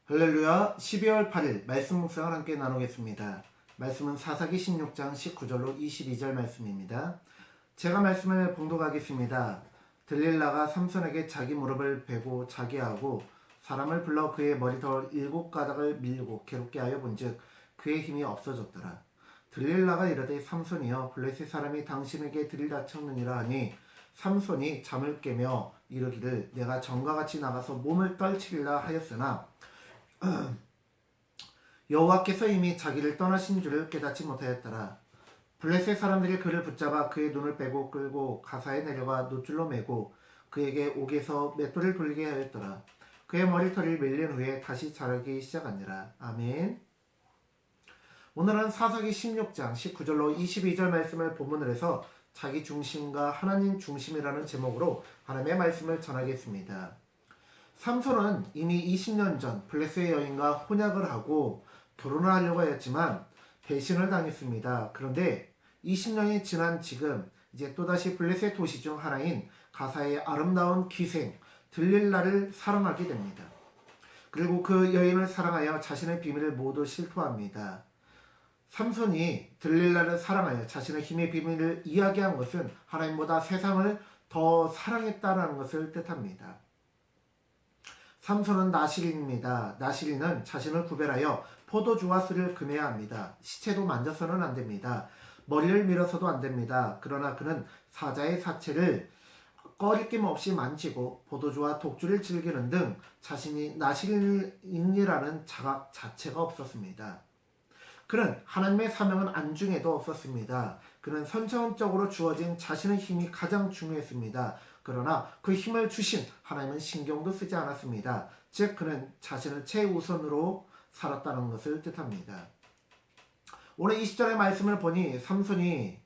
할렐루야. 12월 8일 말씀 묵상을 함께 나누겠습니다. 말씀은 사사기 16장 19절로 22절 말씀입니다. 제가 말씀을 봉독하겠습니다. 들릴라가 삼손에게 자기 무릎을 베고 자게 하고 사람을 불러 그의 머리털 7가닥을 밀고 괴롭게 하여 본즉 그의 힘이 없어졌더라. 들릴라가 이르되 삼손이여 블레셋 사람이 당신에게 들이닥쳤느니라 하니 삼손이 잠을 깨며 이르기를 내가 전과 같이 나가서 몸을 떨치리라 하였으나 여호와께서 이미 자기를 떠나신 줄을 깨닫지 못하였더라. 블레셋 사람들이 그를 붙잡아 그의 눈을 빼고 끌고 가사에 내려가 노줄로 매고 그에게 옥에서 맷돌을 돌리게 하였더라. 그의 머리털이 밀린 후에 다시 자라기 시작하니라. 아멘. 오늘은 사사기 16장 19절로 22절 말씀을 본문으로 해서 자기 중심과 하나님 중심이라는 제목으로 하나님의 말씀을 전하겠습니다. 삼손은 이미 20년 전 블레셋 여인과 혼약을 하고 결혼을 하려고 했지만 배신을 당했습니다. 그런데 20년이 지난 지금 이제 또다시 블레셋 도시 중 하나인 가사의 아름다운 귀생 들릴라를 사랑하게 됩니다. 그리고 그 여인을 사랑하여 자신의 비밀을 모두 실토합니다. 삼손이 들릴라를 사랑하여 자신의 힘의 비밀을 이야기한 것은 하나님보다 세상을 더 사랑했다는 것을 뜻합니다. 삼손은 나실인입니다. 나실인은 자신을 구별하여 포도주와 술을 금해야 합니다. 시체도 만져서는 안 됩니다. 머리를 밀어서도 안 됩니다. 그러나 그는 사자의 사체를 꺼리낌 없이 만지고 포도주와 독주를 즐기는 등 자신이 나실인이라는 자각 자체가 없었습니다. 그는 하나님의 사명은 안중에도 없었습니다. 그는 선천적으로 주어진 자신의 힘이 가장 중요했습니다. 그러나 그 힘을 주신 하나님은 신경도 쓰지 않았습니다. 즉 그는 자신을 최우선으로 살았다는 것을 뜻합니다. 오늘 20절의 말씀을 보니 삼손이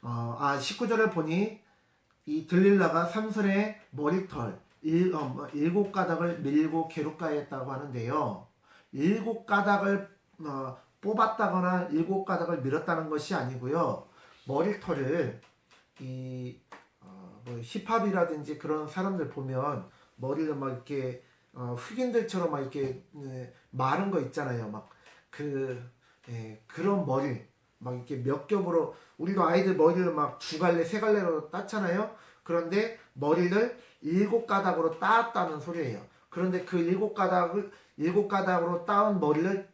19절을 보니 이 들릴라가 삼손의 머리털 7가닥을 밀고 괴롭가했다고 하는데요. 7가닥을 뽑았다거나 7가닥을 밀었다는 것이 아니고요. 머리털을 힙합이라든지 그런 사람들 보면 머리를 막 이렇게 흑인들처럼 막 이렇게 마른 거 있잖아요. 막 그런 머리 막 이렇게 몇 겹으로 우리도 아이들 머리를 막 2갈래 3갈래로 땄잖아요. 그런데 머리를 7가닥으로 따았다는 소리예요. 그런데 그 7가닥으로 따은 머리를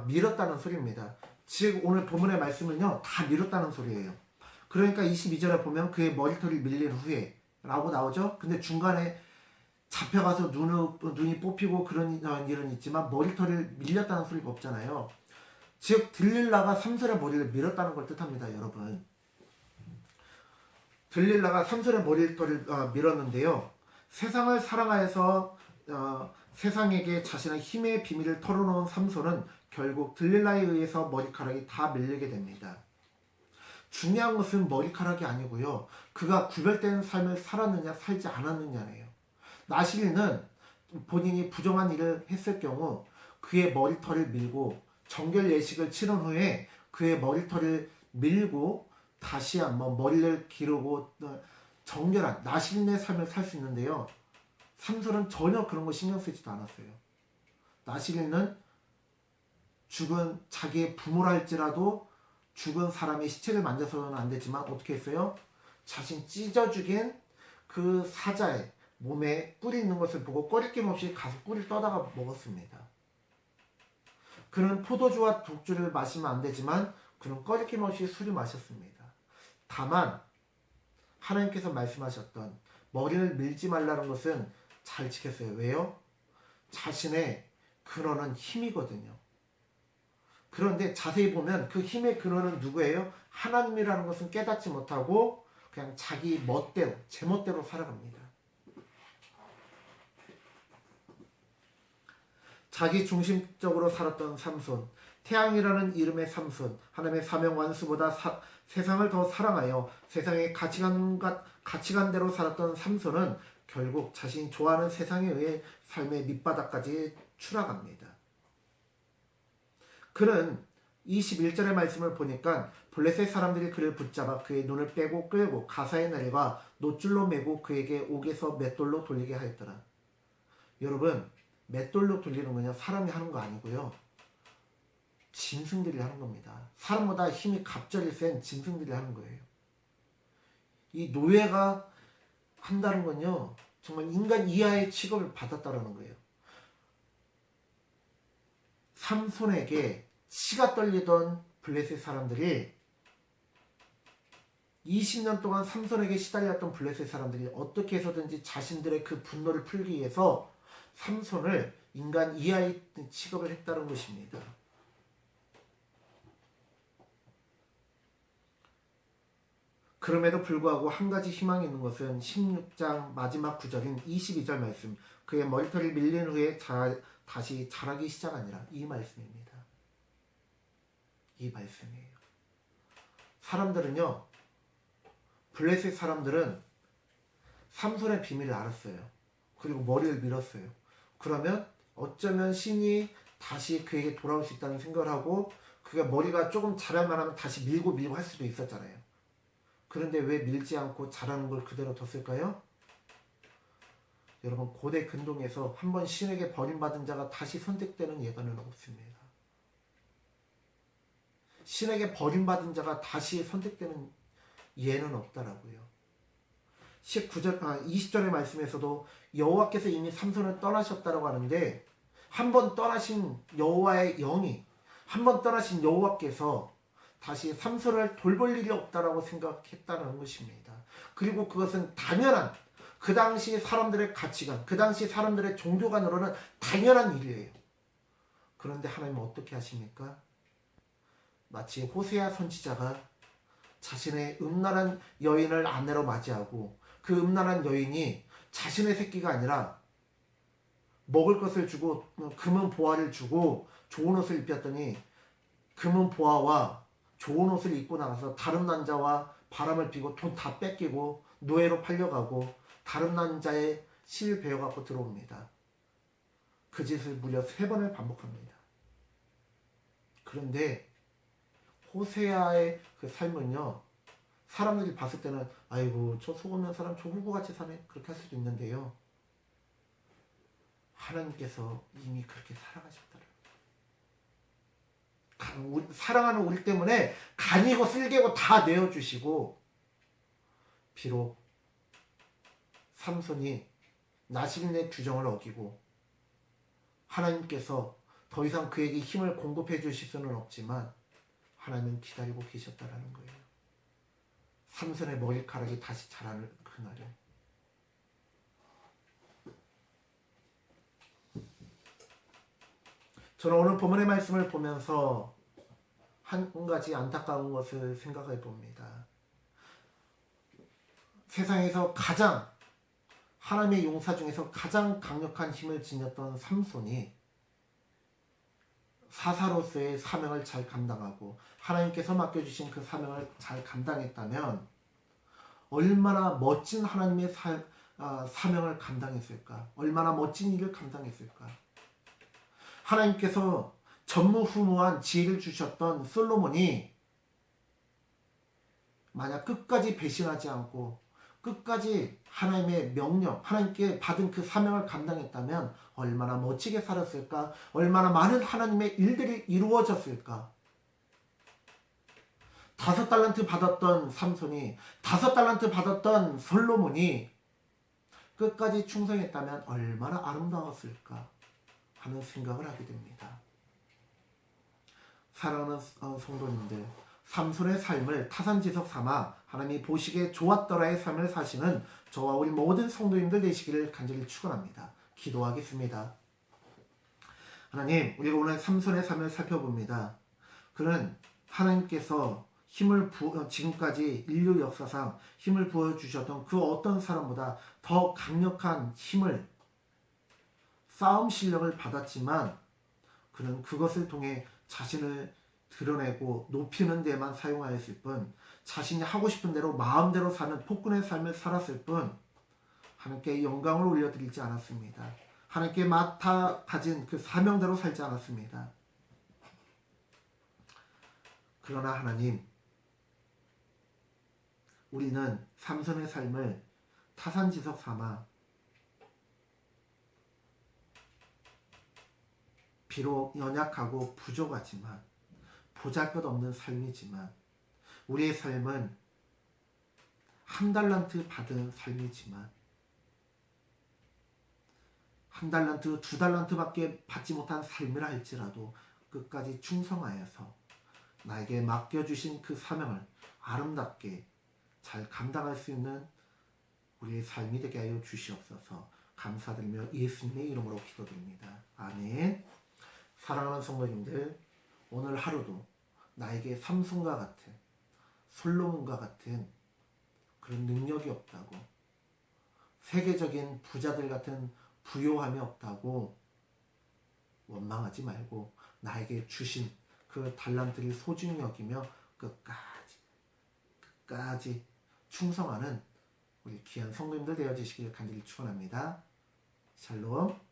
밀었다는 소리입니다. 즉 오늘 본문의 말씀은요 다 밀었다는 소리예요. 그러니까 22절에 보면 그의 머리털이 밀린 후에 라고 나오죠. 근데 중간에 잡혀가서 눈이 뽑히고 그런 일은 있지만 머리털을 밀렸다는 소리가 없잖아요. 즉 들릴라가 삼손의 머리를 밀었다는 걸 뜻합니다. 여러분, 들릴라가 삼손의 머리털을 밀었는데요. 세상을 사랑하여서 세상에게 자신의 힘의 비밀을 털어놓은 삼손은 결국 들릴라에 의해서 머리카락이 다 밀리게 됩니다. 중요한 것은 머리카락이 아니고요. 그가 구별된 삶을 살았느냐 살지 않았느냐예요. 나실인은 본인이 부정한 일을 했을 경우 그의 머리털을 밀고 정결 예식을 치른 후에 그의 머리털을 밀고 다시 한번 머리를 기르고 정결한 나실인의 삶을 살 수 있는데요. 삼손은 전혀 그런 거 신경 쓰지도 않았어요. 나실인은 죽은 자기의 부모랄지라도 죽은 사람의 시체를 만져서는 안 되지만 어떻게 했어요? 자신 찢어 죽인 그 사자의 몸에 꿀이 있는 것을 보고 꺼리낌 없이 가서 꿀을 떠다가 먹었습니다. 그는 포도주와 독주를 마시면 안 되지만 그는 꺼리낌 없이 술을 마셨습니다. 다만 하나님께서 말씀하셨던 머리를 밀지 말라는 것은 잘 지켰어요. 왜요? 자신의 근원은 힘이거든요. 그런데 자세히 보면 그 힘의 근원은 누구예요? 하나님이라는 것은 깨닫지 못하고 그냥 자기 멋대로, 제 멋대로 살아갑니다. 자기 중심적으로 살았던 삼손, 태양이라는 이름의 삼손, 하나님의 사명 완수보다 세상을 더 사랑하여 세상의 가치관대로 살았던 삼손은 결국 자신이 좋아하는 세상에 의해 삶의 밑바닥까지 추락합니다. 그는 21절의 말씀을 보니까 블레셋 사람들이 그를 붙잡아 그의 눈을 빼고 끌고 가사에 내려가 노줄로 매고 그에게 옥에서 맷돌로 돌리게 하였더라. 여러분, 맷돌로 돌리는 건요, 사람이 하는 거 아니고요, 짐승들이 하는 겁니다. 사람보다 힘이 갑절이 센 짐승들이 하는 거예요. 이 노예가 한다는 건요, 정말 인간 이하의 취급을 받았다라는 거예요. 삼손에게 치가 떨리던 블레셋 사람들이 20년 동안 삼손에게 시달렸던 블레셋 사람들이 어떻게 해서든지 자신들의 그 분노를 풀기 위해서 삼손을 인간 이하의 취급을 했다는 것입니다. 그럼에도 불구하고 한 가지 희망이 있는 것은 16장 마지막 구절인 22절 말씀, 그의 머리털이 밀린 후에 다시 자라기 시작하니라, 이 말씀입니다. 이 말씀이에요. 사람들은요, 블레셋 사람들은 삼손의 비밀을 알았어요. 그리고 머리를 밀었어요. 그러면 어쩌면 신이 다시 그에게 돌아올 수 있다는 생각을 하고, 그가 머리가 조금 자랄만 하면 다시 밀고 할 수도 있었잖아요. 그런데 왜 밀지 않고 자라는 걸 그대로 뒀을까요? 여러분, 고대 근동에서 한번 신에게 버림받은 자가 다시 선택되는 예가는 없습니다. 신에게 버림받은 자가 다시 선택되는 예는 없다라고요. 20절의 말씀에서도 여호와께서 이미 삼손을 떠나셨다라고 하는데, 한번 떠나신 여호와의 영이, 한번 떠나신 여호와께서 다시 삼손을 돌볼 일이 없다라고 생각했다는 것입니다. 그리고 그것은 당연한, 그 당시 사람들의 가치관, 그 당시 사람들의 종교관으로는 당연한 일이에요. 그런데 하나님은 어떻게 하십니까? 마치 호세아 선지자가 자신의 음란한 여인을 아내로 맞이하고, 그 음란한 여인이 자신의 새끼가 아니라 먹을 것을 주고 금은 보화를 주고 좋은 옷을 입혔더니, 금은 보화와 좋은 옷을 입고 나가서 다른 남자와 바람을 피고 돈 다 뺏기고 노예로 팔려가고 다른 남자의 실 베어갖고 들어옵니다. 그 짓을 무려 3번을 반복합니다. 그런데 호세아의 그 삶은요, 사람들이 봤을 때는 아이고 저 속없는 사람 저 후보같이 사네, 그렇게 할 수도 있는데요, 하나님께서 이미 그렇게 살아가셨다는, 사랑하는 우리 때문에 간이고 쓸개고 다 내어주시고, 비록 삼손이 나실의 규정을 어기고 하나님께서 더 이상 그에게 힘을 공급해 주실 수는 없지만 하나님은 기다리고 계셨다라는 거예요. 삼손의 머리카락이 다시 자라는 그날을. 저는 오늘 본문의 말씀을 보면서 한 가지 안타까운 것을 생각해 봅니다. 세상에서 가장, 하나님의 용사 중에서 가장 강력한 힘을 지녔던 삼손이 사사로서의 사명을 잘 감당하고 하나님께서 맡겨주신 그 사명을 잘 감당했다면 얼마나 멋진 하나님의 사명을 감당했을까, 얼마나 멋진 일을 감당했을까. 하나님께서 전무후무한 지혜를 주셨던 솔로몬이 만약 끝까지 배신하지 않고 끝까지 하나님의 명령, 하나님께 받은 그 사명을 감당했다면 얼마나 멋지게 살았을까, 얼마나 많은 하나님의 일들이 이루어졌을까. 5달란트 받았던 삼손이, 5달란트 받았던 솔로몬이 끝까지 충성했다면 얼마나 아름다웠을까 하는 생각을 하게 됩니다. 사랑하는 성도님들, 삼손의 삶을 타산지석 삼아 하나님이 보시기에 좋았더라의 삶을 사시는 저와 우리 모든 성도님들 되시기를 간절히 축원합니다. 기도하겠습니다. 하나님, 우리가 오늘 삼손의 삶을 살펴봅니다. 그는 하나님께서 지금까지 인류 역사상 힘을 부어주셨던 그 어떤 사람보다 더 강력한 힘을, 싸움 실력을 받았지만 그는 그것을 통해 자신을 드러내고 높이는 데만 사용하였을 뿐, 자신이 하고 싶은 대로 마음대로 사는 폭군의 삶을 살았을 뿐 하나님께 영광을 올려드리지 않았습니다. 하나님께 맡아 가진 그 사명대로 살지 않았습니다. 그러나 하나님, 우리는 삼손의 삶을 타산지석 삼아 비록 연약하고 부족하지만 보잘것없는 삶이지만 우리의 삶은 한 달란트 받은 삶이지만 한 달란트, 두 달란트밖에 받지 못한 삶이라 할지라도 끝까지 충성하여서 나에게 맡겨주신 그 사명을 아름답게 잘 감당할 수 있는 우리의 삶이 되게 하여 주시옵소서. 감사드리며 예수님의 이름으로 기도드립니다. 아멘. 사랑하는 성도님들, 오늘 하루도 나에게 삼손과 같은, 솔로몬과 같은 그런 능력이 없다고, 세계적인 부자들 같은 부요함이 없다고 원망하지 말고 나에게 주신 그 달란트를 소중히 여기며 끝까지 충성하는 우리 귀한 성도님들 되어주시길 간절히 축원합니다. 샬롬.